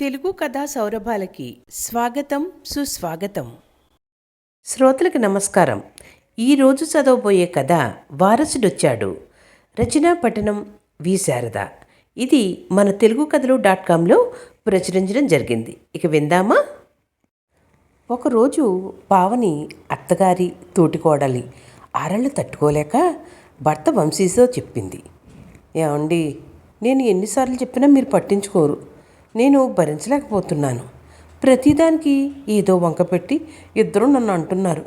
తెలుగు కథా సౌరభాలకి స్వాగతం సుస్వాగతం. శ్రోతలకు నమస్కారం. ఈరోజు చదవబోయే కథ వారసుడొచ్చాడు. రచనా పఠనం వి శారద. ఇది మన తెలుగు కథలు .comలో ప్రచురించడం జరిగింది. ఇక విందామా? ఒకరోజు పావని అత్తగారి తోటికోడలి ఆరళ్ళు తట్టుకోలేక భర్త వంశీతో చెప్పింది. ఏమండి, నేను ఎన్నిసార్లు చెప్పినా మీరు పట్టించుకోరు. నేను భరించలేకపోతున్నాను. ప్రతిదానికి ఏదో వంక పెట్టి ఇద్దరు నన్ను అంటున్నారు.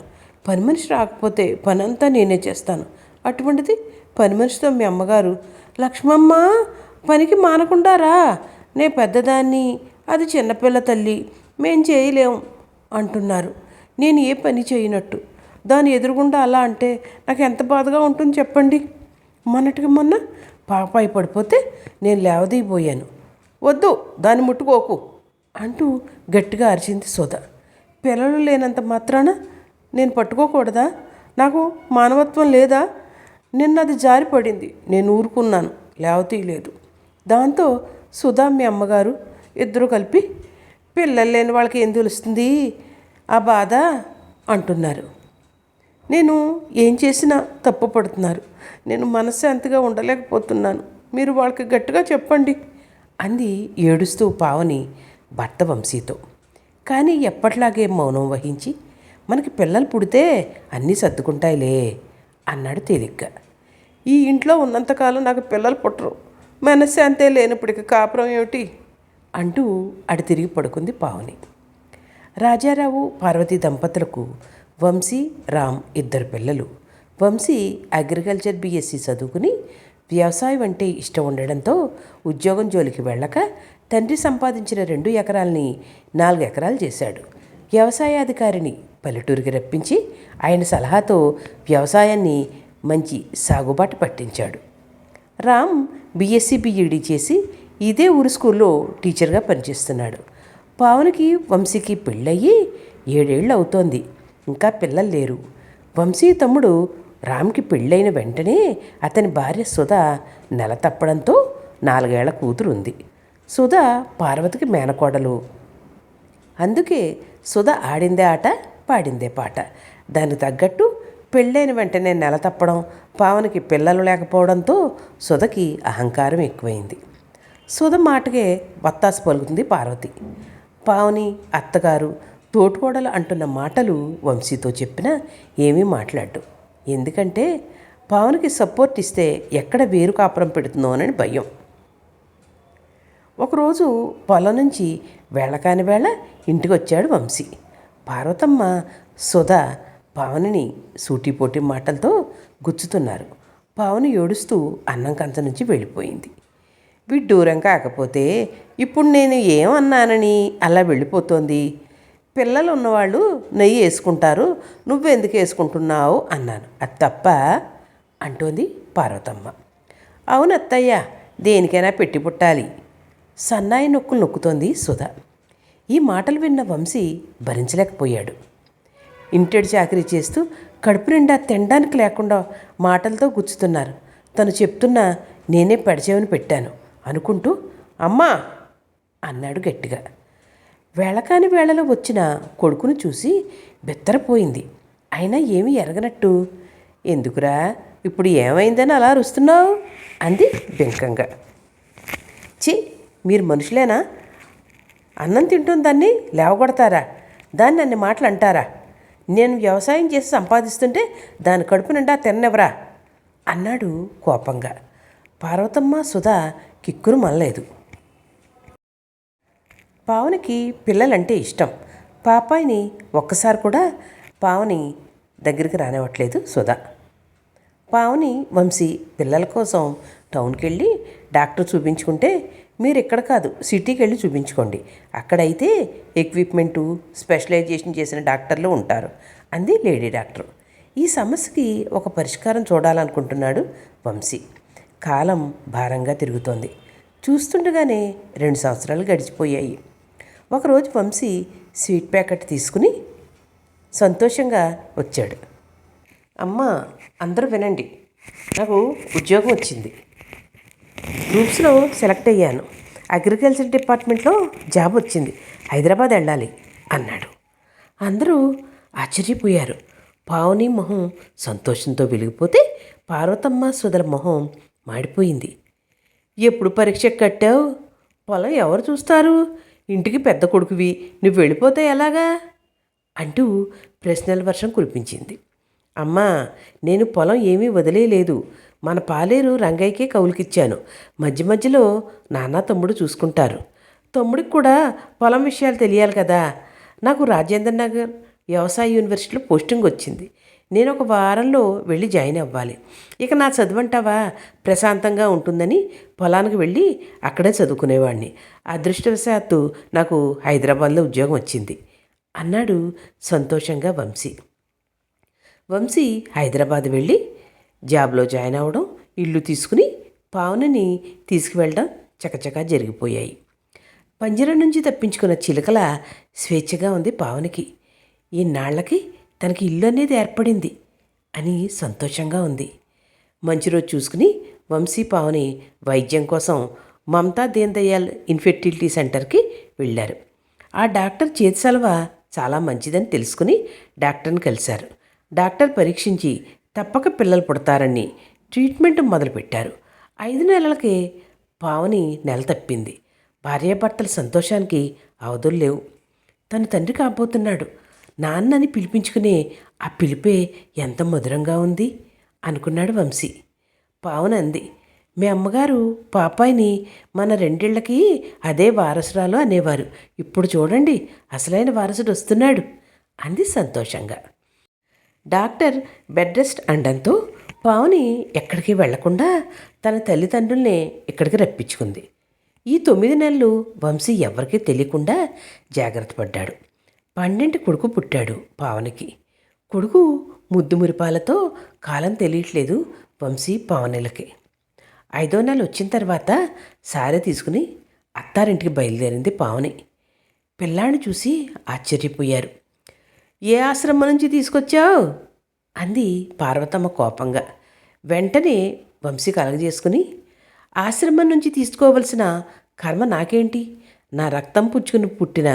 పని మనిషి రాకపోతే పని అంతా నేనే చేస్తాను. అటువంటిది పని మనిషితో మీ అమ్మగారు, లక్ష్మమ్మ పనికి మానకుండా రా, నే పెద్దదాన్ని, అది చిన్నపిల్ల తల్లి, మేం చేయలేం అంటున్నారు. నేను ఏ పని చేయనట్టు దాని ఎదురుగుండా అలా అంటే నాకు ఎంత బాధగా ఉంటుంది చెప్పండి. మొన్నటికి మొన్న పాపాయి పడిపోతే నేను లేవదీయబోయాను. వద్దు, దాన్ని ముట్టుకోకు అంటూ గట్టిగా అరిచింది సుధ. పిల్లలు లేనంత మాత్రాన నేను పట్టుకోకూడదా? నాకు మానవత్వం లేదా? నిన్నది జారిపడింది, నేను ఊరుకున్నాను, లేవతీయలేదు. దాంతో సుధా మీ అమ్మగారు ఇద్దరు కలిపి పిల్లలు లేని వాళ్ళకి ఏం తెలుస్తుంది ఆ బాధ అంటున్నారు. నేను ఏం చేసినా తప్పు పడుతున్నారు. నేను మనశ్శాంతిగా ఉండలేకపోతున్నాను. మీరు వాళ్ళకి గట్టిగా చెప్పండి అంది ఏడుస్తూ పావని భర్త వంశీతో. కానీ ఎప్పట్లాగే మౌనం వహించి, మనకి పిల్లలు పుడితే అన్నీ సర్దుకుంటాయిలే అన్నాడు తేలిగ్గా. ఈ ఇంట్లో ఉన్నంతకాలం నాకు పిల్లలు పుట్టరు, మనశ్శాంతే లేనప్పటికి కాపురం ఏమిటి అంటూ అడి తిరిగి పడుకుంది పావని. రాజారావు పార్వతి దంపతులకు వంశీ రామ్ ఇద్దరు పిల్లలు. వంశీ అగ్రికల్చర్ BSc చదువుకుని వ్యవసాయం అంటే ఇష్టం ఉండడంతో ఉద్యోగం జోలికి వెళ్ళక తండ్రి సంపాదించిన 2 ఎకరాలని 4 ఎకరాలు చేశాడు. వ్యవసాయాధికారిని పల్లెటూరికి రప్పించి ఆయన సలహాతో వ్యవసాయాన్ని మంచి సాగుబాటు పట్టించాడు. రామ్ BSc BEd చేసి ఇదే ఊరు స్కూల్లో టీచర్గా పనిచేస్తున్నాడు. పావనికి వంశీకి పెళ్ళయ్యి 7 ఏళ్ళు అవుతోంది. ఇంకా పిల్లలు లేరు. వంశీ తమ్ముడు రామ్కి పెళ్ళైన వెంటనే అతని భార్య సుధ నెల తప్పడంతో 4 ఏళ్ల కూతురు ఉంది. సుధ పార్వతికి మేనకోడలు. అందుకే సుధ ఆడిందే ఆట, పాడిందే పాట. దానికి తగ్గట్టు పెళ్ళైన వెంటనే నెల తప్పడం, పావనికి పిల్లలు లేకపోవడంతో సుధకి అహంకారం ఎక్కువైంది. సుధ మాటకే వత్తాసు పలుకుతుంది పార్వతి. పావని అత్తగారు తోటికోడలు అంటున్న మాటలు వంశీతో చెప్పినా ఏమీ మాట్లాడు. ఎందుకంటే పావనికి సపోర్ట్ ఇస్తే ఎక్కడ వేరు కాపురం పెడుతుందోనని భయం. ఒకరోజు పొలం నుంచి వేళకాని వేళ ఇంటికి వచ్చాడు వంశీ. పార్వతమ్మ సుధ పావనిని సూటిపోటి మాటలతో గుచ్చుతున్నారు. పావని ఏడుస్తూ అన్నం కంచ నుంచి వెళ్ళిపోయింది. విడ్డూరం కాకపోతే ఇప్పుడు నేను ఏమన్నానని అలా వెళ్ళిపోతోంది. పిల్లలు ఉన్నవాళ్ళు నెయ్యి వేసుకుంటారు, నువ్వెందుకు వేసుకుంటున్నావు అన్నాను. అది తప్ప అంటోంది పార్వతమ్మ. అవును అత్తయ్య, దేనికైనా పెట్టి పుట్టాలి సన్నాయి నొక్కులు నొక్కుతోంది సుధ. ఈ మాటలు విన్న వంశీ భరించలేకపోయాడు. ఇంటెడు చాకరీ చేస్తూ కడుపు నిండా తినడానికి లేకుండా మాటలతో గుచ్చుతున్నారు. తను చెప్తున్నా నేనే పెడచేవని పెట్టాను అనుకుంటూ అమ్మా అన్నాడు గట్టిగా. వేళకాని వేళలో వచ్చిన కొడుకును చూసి బెత్తరపోయింది. అయినా ఏమీ ఎరగనట్టు, ఎందుకురా ఇప్పుడు ఏమైందని అలా అరుస్తున్నావు అంది బెంకంగా. చి, మీరు మనుషులేనా? అన్నం తింటుంది దాన్ని లేవగొడతారా? దాన్ని అన్ని మాటలు అంటారా? నేను వ్యవసాయం చేసి సంపాదిస్తుంటే దాని కడుపు నిండా తిన్నెవరా అన్నాడు కోపంగా. పార్వతమ్మ సుధ కిక్కురు మనలేదు. పావనికి పిల్లలంటే ఇష్టం. పాపాయిని ఒక్కసారి కూడా పావని దగ్గరికి రానివ్వట్లేదు సుధ. పావని వంశీ పిల్లల కోసం టౌన్కి వెళ్ళి డాక్టర్ చూపించుకుంటే, మీరు ఇక్కడ కాదు సిటీకి వెళ్ళి చూపించుకోండి, అక్కడైతే ఎక్విప్మెంటు స్పెషలైజేషన్ చేసిన డాక్టర్లు ఉంటారు అంది లేడీ డాక్టర్. ఈ సమస్యకి ఒక పరిష్కారం చూడాలనుకుంటున్నాడు వంశీ. కాలం భారంగా తిరుగుతోంది. చూస్తుండగానే 2 సంవత్సరాలు గడిచిపోయాయి. ఒకరోజు వంశీ స్వీట్ ప్యాకెట్ తీసుకుని సంతోషంగా వచ్చాడు. అమ్మ, అందరూ వినండి, నాకు ఉద్యోగం వచ్చింది. గ్రూప్స్లో సెలెక్ట్ అయ్యాను. అగ్రికల్చర్ డిపార్ట్మెంట్లో జాబ్ వచ్చింది, హైదరాబాద్ వెళ్ళాలి అన్నాడు. అందరూ ఆశ్చర్యపోయారు. పావని మొహం సంతోషంతో వెలిగిపోతే పార్వతమ్మ సుధల మొహం మాడిపోయింది. ఎప్పుడు పరీక్ష కట్టావు? పొలం ఎవరు చూస్తారు? ఇంటికి పెద్ద కొడుకువి, నువ్వు వెళ్ళిపోతే ఎలాగా అంటూ ప్రశ్నల వర్షం కురిపించింది. అమ్మా, నేను పొలం ఏమీ వదిలేయలేదు. మన పాలేరు రంగయ్యకే కౌలుకిచ్చాను. మధ్య మధ్యలో నాన్న తమ్ముడు చూసుకుంటారు. తమ్ముడికి కూడా పొలం విషయాలు తెలియాలి కదా. నాకు రాజేంద్ర నగర్ వ్యవసాయ యూనివర్సిటీలో పోస్టింగ్ వచ్చింది. నేను ఒక వారంలో వెళ్ళి జాయిన్ అవ్వాలి. ఇక నా చదువంటావా ప్రశాంతంగా ఉంటుందని పొలానికి వెళ్ళి అక్కడే చదువుకునేవాడిని. అదృష్టవశాత్తు నాకు హైదరాబాద్లో ఉద్యోగం వచ్చింది అన్నాడు సంతోషంగా వంశీ. వంశీ హైదరాబాద్ వెళ్ళి జాబ్లో జాయిన్ అవ్వడం, ఇల్లు తీసుకుని పావనిని తీసుకువెళ్ళడం చకచకా జరిగిపోయాయి. పంజరం నుంచి తప్పించుకున్న చిలుకల స్వేచ్ఛగా ఉంది పావనికి. ఈనాళ్లకి తనకి ఇల్లు అనేది ఏర్పడింది అని సంతోషంగా ఉంది. మంచి రోజు చూసుకుని వంశీ పావని వైద్యం కోసం మమతా దీన్ దయాళ్ ఇన్ఫెర్టిలిటీ సెంటర్కి వెళ్ళారు. ఆ డాక్టర్ చేతి సలవ చాలా మంచిదని తెలుసుకుని డాక్టర్ని కలిశారు. డాక్టర్ పరీక్షించి తప్పక పిల్లలు పుడతారని ట్రీట్మెంట్ మొదలుపెట్టారు. 5 నెలలకే పావని నెల తప్పింది. భార్యాభర్తల సంతోషానికి అవధులు లేవు. తన తండ్రి కాబోతున్నాడు. నాన్నని పిలిపించుకునే ఆ పిలిపే ఎంత మధురంగా ఉంది అనుకున్నాడు వంశీ. పావని అంది, మీ అమ్మగారు పాపాయిని మన 2 ఏళ్లకి అదే వారసురాలు అనేవారు. ఇప్పుడు చూడండి, అసలైన వారసుడు వస్తున్నాడు అంది సంతోషంగా. డాక్టర్ బెడ్ రెస్ట్ అనడంతో పావని ఎక్కడికి వెళ్లకుండా తన తల్లిదండ్రుల్ని ఇక్కడికి రప్పించుకుంది. ఈ 9 నెలలు వంశీ ఎవరికీ తెలియకుండా జాగ్రత్త పడ్డాడు. 12 కొడుకు పుట్టాడు పావనికి. కొడుకు ముద్దు మురిపాలతో కాలం తెలియట్లేదు వంశీ పావనిలకి. 5వ నెల వచ్చిన తర్వాత సారె తీసుకుని అత్తారింటికి బయలుదేరింది పావని. పిల్లాన్ని చూసి ఆశ్చర్యపోయారు. ఏ ఆశ్రమం నుంచి తీసుకొచ్చావు అంది పార్వతమ్మ కోపంగా. వెంటనే వంశీ కలగజేసుకుని, ఆశ్రమం నుంచి తీసుకోవలసిన కర్మ నాకేంటి? నా రక్తం పుచ్చుకుని పుట్టిన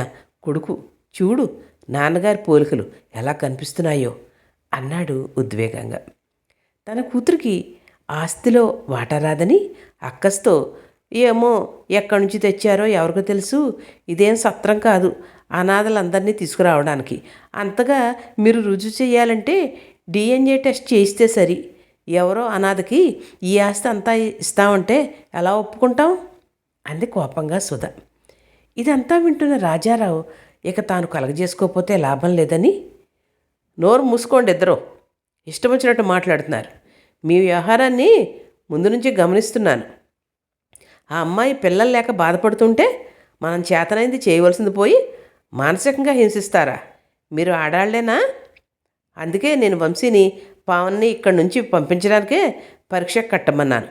కొడుకు. చూడు నాన్నగారి పోలికలు ఎలా కనిపిస్తున్నాయో అన్నాడు ఉద్వేగంగా. తన కూతురికి ఆస్తిలో వాటా రాదని అక్కస్తో, ఏమో ఎక్కడి నుంచి తెచ్చారో ఎవరికో తెలుసు, ఇదేం సత్రం కాదు అనాథలందరినీ తీసుకురావడానికి. అంతగా మీరు రుజువు చేయాలంటే DNA టెస్ట్ చేయిస్తే సరి. ఎవరో అనాథకి ఈ ఆస్తి అంతా ఇస్తామంటే ఎలా ఒప్పుకుంటాం అంది కోపంగా సుధ. ఇదంతా వింటున్న రాజారావు ఇక తాను కలగజేసుకోకపోతే లాభం లేదని, నోరు మూసుకోండి ఇద్దరు, ఇష్టం వచ్చినట్టు మాట్లాడుతున్నారు. మీ వ్యవహారాన్ని ముందు నుంచి గమనిస్తున్నాను. ఆ అమ్మాయి పిల్లలు లేక బాధపడుతుంటే మనం చేతనైంది చేయవలసింది పోయి మానసికంగా హింసిస్తారా? మీరు ఆడాళ్లేనా? అందుకే నేను వంశీని పావన్ని ఇక్కడి నుంచి పంపించడానికే పరీక్ష కట్టమన్నాను.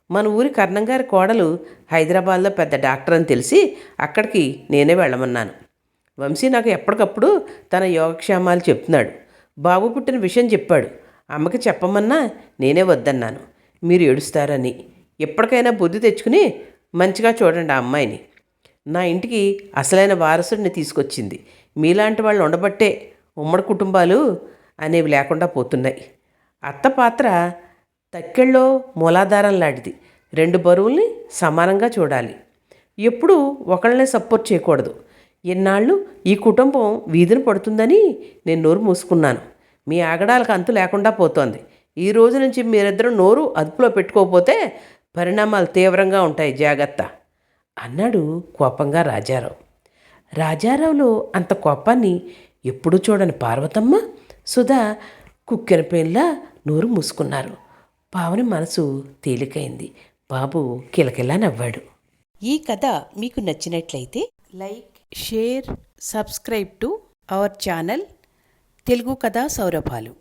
మన ఊరి కర్ణంగారి కోడలు హైదరాబాద్లో పెద్ద డాక్టర్ అని తెలిసి అక్కడికి నేనే వెళ్ళమన్నాను. వంశీ నాకు ఎప్పటికప్పుడు తన యోగక్షేమాలు చెప్తున్నాడు. బాబు పుట్టిన విషయం చెప్పాడు. అమ్మకి చెప్పమన్నా నేనే వద్దన్నాను, మీరు ఏడుస్తారని. ఎప్పటికైనా బుద్ధి తెచ్చుకుని మంచిగా చూడండి ఆ అమ్మాయిని. నా ఇంటికి అసలైన వారసుడిని తీసుకొచ్చింది. మీలాంటి వాళ్ళు ఉండబట్టే ఉమ్మడి కుటుంబాలు అనేవి లేకుండా పోతున్నాయి. అత్త పాత్ర తక్కెళ్ళలో మూలాధారం లాంటిది. 2 బరువుల్ని సమానంగా చూడాలి. ఎప్పుడూ ఒకళ్ళనే సపోర్ట్ చేయకూడదు. ఎన్నాళ్ళు ఈ కుటుంబం వీధిని పడుతుందని నేను నోరు మూసుకున్నాను. మీ ఆగడాలకు అంతు లేకుండా పోతోంది. ఈ రోజు నుంచి మీరిద్దరూ నోరు అదుపులో పెట్టుకోకపోతే పరిణామాలు తీవ్రంగా ఉంటాయి, జాగ్రత్త అన్నాడు కోపంగా రాజారావు. రాజారావులో అంత కోపాన్ని ఎప్పుడూ చూడని పార్వతమ్మ, సుధా కుక్కెన పేన్లా నోరు మూసుకున్నారు. పావని మనసు తేలికైంది. బాబు కిలకిలా నవ్వాడు. ఈ కథ మీకు నచ్చినట్లయితే like, share, subscribe to our channel Telugu కథా సౌరభాలు.